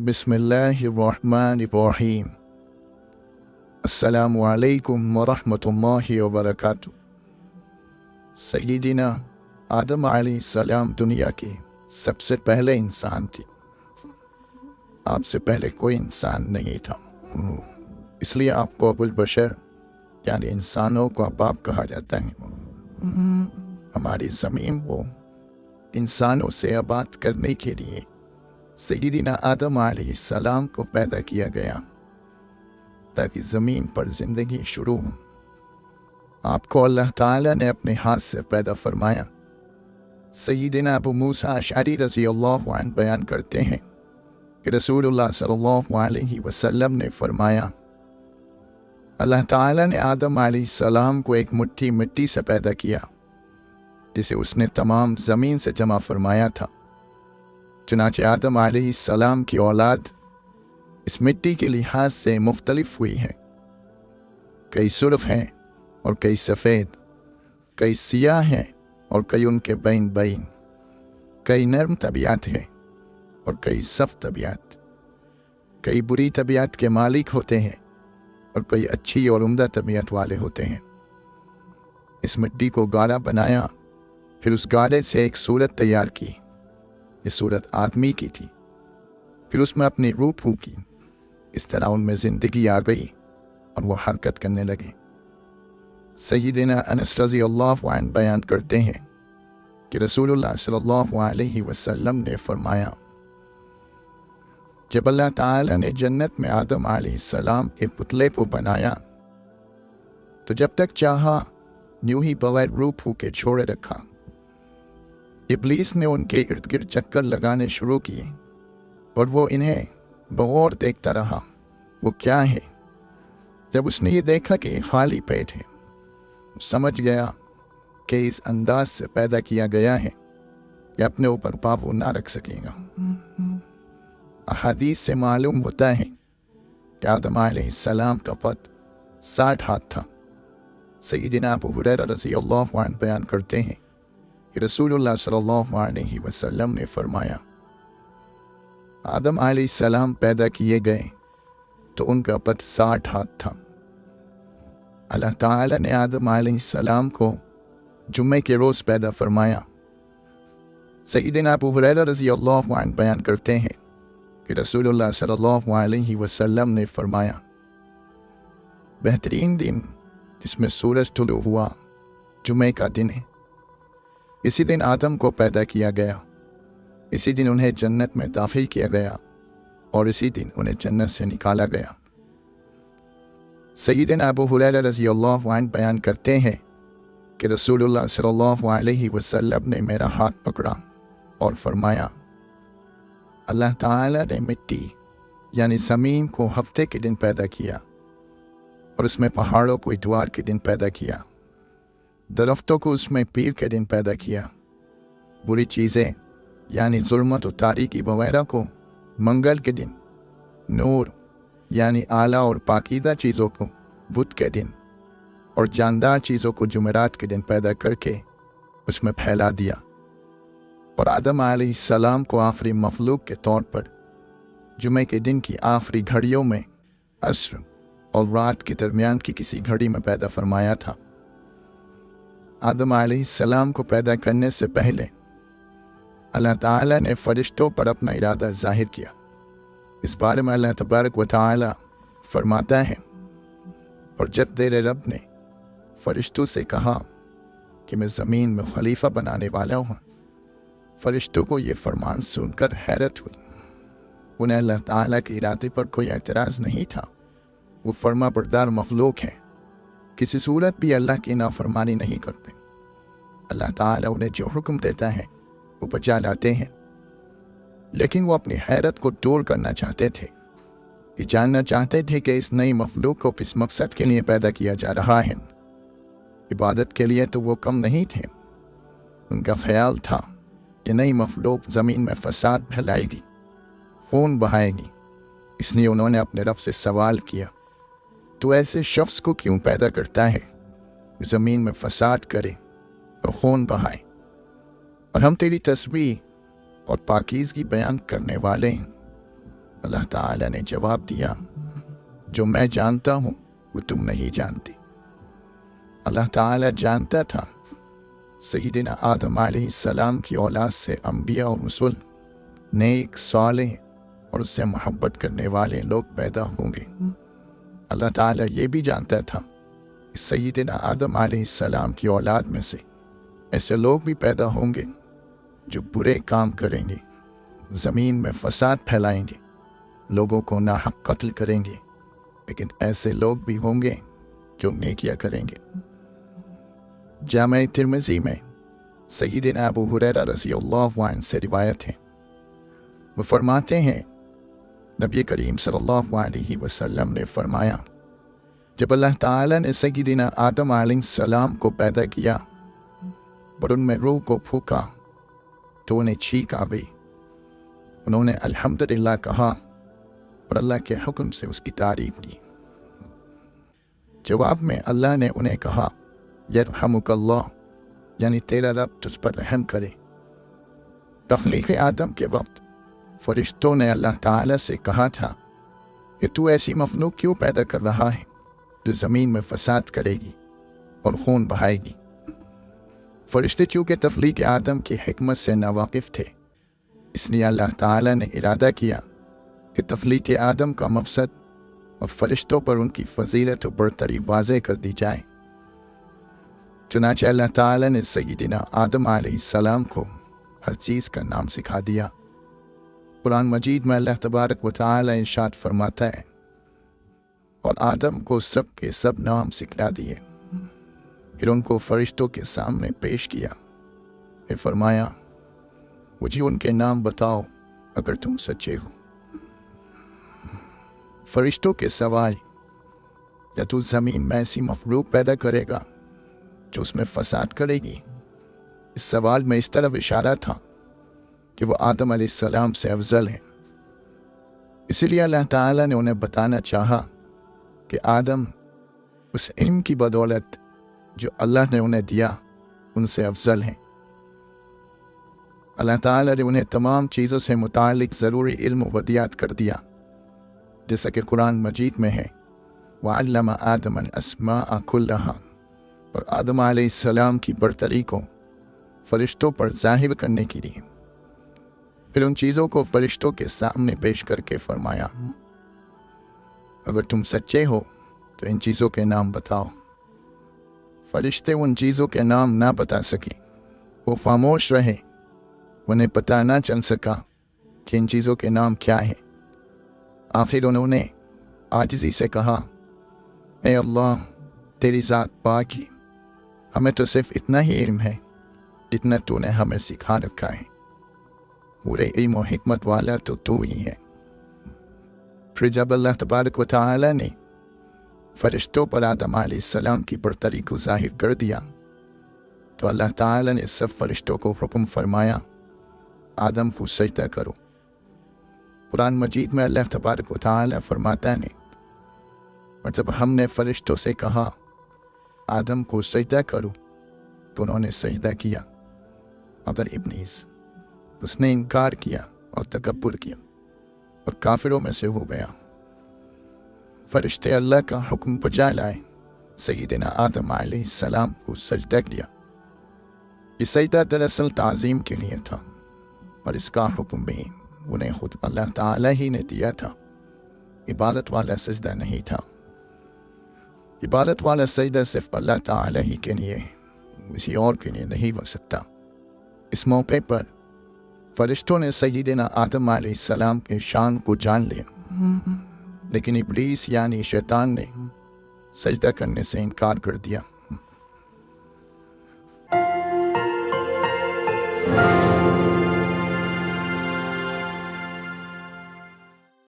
बिस्मिल्लाहिर्रहमानिर्रहीम। अस्सलामु अलैकुम वरहमतुल्लाहि वबरकातुह। सय्यिदिना आदम अलैहिस्सलाम दुनिया के सबसे पहले इंसान थे। आपसे पहले कोई इंसान नहीं था, इसलिए आपको अबुल बशर यानी इंसानों का बाप कहा जाता है। हमारी ज़मीन वो इंसानों से आबाद करने के लिए सय्यिदिना आदम अलैहिस्सलाम को पैदा किया गया ताकि ज़मीन पर ज़िंदगी शुरू हो। आपको अल्लाह ताला ने अपने हाथ से पैदा फरमाया। सय्यिदिना अबू मूसा अशअरी रज़ियल्लाहु अन्हु बयान करते हैं कि रसूलुल्लाह सल्लल्लाहु अलैहि वसल्लम ने फरमाया, अल्लाह ताला ने आदम अलैहिस्सलाम को एक मुट्ठी मिट्टी से पैदा किया जिसे उसने तमाम ज़मीन से जमा फरमाया था। चुनांचे आदम अलैहिस्सलाम की औलाद इस मिट्टी के लिहाज से मुख्तलिफ हुई है। कई सुर्ख हैं और कई सफ़ेद, कई सियाह हैं और कई उनके बैन बैन, कई नरम तबीयत हैं और कई सख्त तबीयत, कई बुरी तबीयत के मालिक होते हैं और कई अच्छी और उम्दा तबीयत वाले होते हैं। इस मिट्टी को गाढ़ा बनाया, फिर उस गाढ़े से एक सूरत तैयार की। ये सूरत आदमी की थी। फिर उसमें अपनी रूह फूंकी। इस तरह उनमें ज़िंदगी आ गई और वो हरकत करने लगे। सय्यिदिना अनस रज़ियल्लाहु अन्हु बयान करते हैं कि रसूलुल्लाह सल्लल्लाहु अलैहि वसल्लम ने फरमाया, जब अल्लाह ताला ने जन्नत में आदम अलैहिस्सलाम के पुतले को बनाया तो जब तक चाहा यूं ही बगैर रूह फूंके छोड़े रखा। इब्लीस ने उनके इर्द गिर्द चक्कर लगाने शुरू किए और वो इन्हें बगौर देखता रहा। वो क्या है? जब उसने ये देखा कि खाली पेट है, समझ गया कि इस अंदाज से पैदा किया गया है कि अपने ऊपर काबू ना रख सकेगा। अहादीस से मालूम होता है कि आदम अलैहिस्सलाम का कद 60 हाथ था। सय्यिदिना अबू हुरैरा रज़ियल्लाहु अन्हु बयान करते हैं कि रसूलुल्लाह सल्लल्लाहु अलैहि वसल्लम ने फरमाया, आदम अलैहिस्सलाम पैदा किए गए तो उनका कद 60 हाथ था। अल्लाह ताला ने आदम अलैहिस्सलाम को जुम्मे के रोज़ पैदा फरमाया। सय्यिदिना अबू हुरैरा रज़ियल्लाहु अन्हु बयान करते हैं कि रसूलुल्लाह सल्लल्लाहु अलैहि वसल्लम ने फरमाया, बेहतरीन दिन जिसमें सूरज तुलू हुआ जुम्मे का दिन है। इसी दिन आदम को पैदा किया गया, इसी दिन उन्हें जन्नत में दाखिल किया गया और इसी दिन उन्हें जन्नत से निकाला गया। सय्यिदना अबू हुरैरा रज़ियल्लाहु अन्हु बयान करते हैं कि रसूलुल्लाह सल्लल्लाहु अलैहि वसल्लम ने मेरा हाथ पकड़ा और फरमाया, अल्लाह ताला ने मिट्टी यानी ज़मीन को हफ्ते के दिन पैदा किया और उसमें पहाड़ों को इतवार के दिन पैदा किया, दरख्तों को उसमें पीर के दिन पैदा किया, बुरी चीज़ें यानी ज़ुल्मत और तारीकी वगैरह को मंगल के दिन, नूर यानी आला और पाकीदा चीज़ों को बुध के दिन और जानदार चीज़ों को जुमेरात के दिन पैदा करके उसमें फैला दिया। और आदम अलैहिस्सलाम को आखिरी मखलूक के तौर पर जुमे के दिन की आखिरी घड़ियों में अस्र और रात के दरमियान की किसी घड़ी में पैदा फरमाया था। आदम अलैहिस्सलाम को पैदा करने से पहले अल्लाह ताला ने फरिश्तों पर अपना इरादा जाहिर किया। इस बारे में अल्लाह तबारक व तआला फरमाता है, और जब तेरे रब ने फरिश्तों से कहा कि मैं ज़मीन में खलीफा बनाने वाला हूँ, फरिश्तों को ये फरमान सुनकर हैरत हुई। उन्हें अल्लाह ताला के इरादे पर कोई एतराज़ नहीं था। वो फर्मा बरदार मखलूक है, किसी सूरत भी अल्लाह की नाफरमानी नहीं करते। अल्लाह ताला उन्हें जो हुक्म देता है वो बचा लाते हैं, लेकिन वो अपनी हैरत को दूर करना चाहते थे। ये जानना चाहते थे कि इस नई मखलूक को किस मकसद के लिए पैदा किया जा रहा है। इबादत के लिए तो वो कम नहीं थे। उनका ख्याल था कि नई मखलूक ज़मीन में फसाद फैलाएगी, खून बहाएगी। इसलिए उन्होंने अपने रब से सवाल किया, तो ऐसे शख्स को क्यों पैदा करता है ज़मीन में फसाद करे और खून बहाए, और हम तेरी तस्बीह और पाकीज़गी बयान करने वाले हैं। اللہ تعالیٰ نے جواب دیا، جو میں جانتا ہوں وہ تم نہیں جانتی۔ اللہ تعالیٰ جانتا تھا سیدنا آدم علیہ السلام کی اولاد سے انبیاء و رسول، نیک، صالح اور اس سے محبت کرنے والے لوگ پیدا ہوں گے۔ اللہ تعالیٰ یہ بھی جانتا تھا کہ سیدنا آدم علیہ السلام کی اولاد میں سے ایسے لوگ بھی پیدا ہوں گے جو برے کام کریں گے، زمین میں فساد پھیلائیں گے، لوگوں کو ناحق قتل کریں گے، لیکن ایسے لوگ بھی ہوں گے جو نیکیاں کریں گے۔ جامع ترمذی میں سیدنا ابو ہریرہ رضی اللہ عنہ سے روایت ہے، وہ فرماتے ہیں نبی کریم صلی اللہ علیہ وسلم نے فرمایا، جب اللہ تعالیٰ نے سیدنا آدم علیہ السلام کو پیدا کیا اور ان میں روح کو پھونکا تو انہیں چھینک آ گئی۔ انہوں نے الحمدللہ کہا اور اللہ کے حکم سے اس کی تعریف کی۔ جواب میں اللہ نے انہیں کہا، یرحمک اللہ، یعنی تیرا رب تجھ پر رحم کرے۔ تخلیق آدم کے وقت فرشتوں نے اللہ تعالیٰ سے کہا تھا کہ تو ایسی مخلوق کیوں پیدا کر رہا ہے جو زمین میں فساد کرے گی اور خون بہائے گی۔ فرشتے چونکہ تخلیق آدم کی حکمت سے ناواقف تھے، اس لیے اللہ تعالیٰ نے ارادہ کیا کہ تخلیق آدم کا مقصد اور فرشتوں پر ان کی فضیلت و برتری واضح کر دی جائے۔ چنانچہ اللہ تعالیٰ نے سیدنا آدم علیہ السلام کو ہر چیز کا نام سکھا دیا۔ قرآن مجید میں اللہ تبارک و تعالیٰ ارشاد فرماتا ہے، اور آدم کو سب کے سب نام سکھلا دیے، پھر ان کو فرشتوں کے سامنے پیش کیا، پھر فرمایا، مجھے ان کے نام بتاؤ اگر تم سچے ہو۔ فرشتوں کے سوائے یا تو زمین میں ایسی مخلوق پیدا کرے گا جو اس میں فساد کرے گی؟ اس سوال میں اس طرف اشارہ تھا کہ وہ آدم علیہ السلام سے افضل ہیں۔ اسی لیے اللہ تعالیٰ نے انہیں بتانا چاہا کہ آدم اس علم کی بدولت جو اللہ نے انہیں دیا ان سے افضل ہیں۔ اللہ تعالیٰ نے انہیں تمام چیزوں سے متعلق ضروری علم و ودیات کر دیا، جیسا کہ قرآن مجید میں ہے، وَعَلَّمَ آدَمَ الْأَسْمَاءَ كُلَّهَا، اور آدم علیہ السلام کی برتری کو فرشتوں پر ظاہر کرنے کے لیے پھر ان چیزوں کو فرشتوں کے سامنے پیش کر کے فرمایا، اگر تم سچے ہو تو ان چیزوں کے نام بتاؤ۔ فرشتے ان چیزوں کے نام نہ بتا سکے، وہ خاموش رہے، انہیں پتہ نہ چل سکا کہ ان چیزوں کے نام کیا ہیں۔ آخر انہوں نے عاجزی سے کہا، اے اللہ، تیری ذات پاک ہے، ہمیں تو صرف اتنا ہی علم ہے جتنا تو نے ہمیں سکھا رکھا ہے، پورے علم و حکمت والا تو ہی ہے۔ پھر جب اللہ تبارک و تعالی نے فرشتوں پر آدم علیہ السلام کی برتری کو ظاہر کر دیا تو اللہ تعالی نے سب فرشتوں کو حکم فرمایا، آدم کو سجدہ کرو۔ قرآن مجید میں اللہ تبارک و تعالی فرماتا ہے، اور جب ہم نے فرشتوں سے کہا آدم کو سجدہ کرو تو انہوں نے سجدہ کیا، مگر ابلیس اس نے انکار کیا اور تکبر کیا اور کافروں میں سے ہو گیا۔ فرشتے اللہ کا حکم بجا لائے، سیدنا آدم علیہ السلام کو سجدہ کیا۔ یہ سجدہ دراصل تعظیم کے لیے تھا، اور اس کا حکم بھی انہیں خود اللہ تعالی ہی نے دیا تھا، عبادت والا سجدہ نہیں تھا۔ عبادت والا سجدہ صرف اللہ تعالی ہی کے لیے، کسی اور کے لیے نہیں ہو سکتا۔ اس موقع پر فرشتوں نے سیدنا آدم علیہ السلام کے شان کو جان لیا، لیکن ابلیس یعنی شیطان نے سجدہ کرنے سے انکار کر دیا۔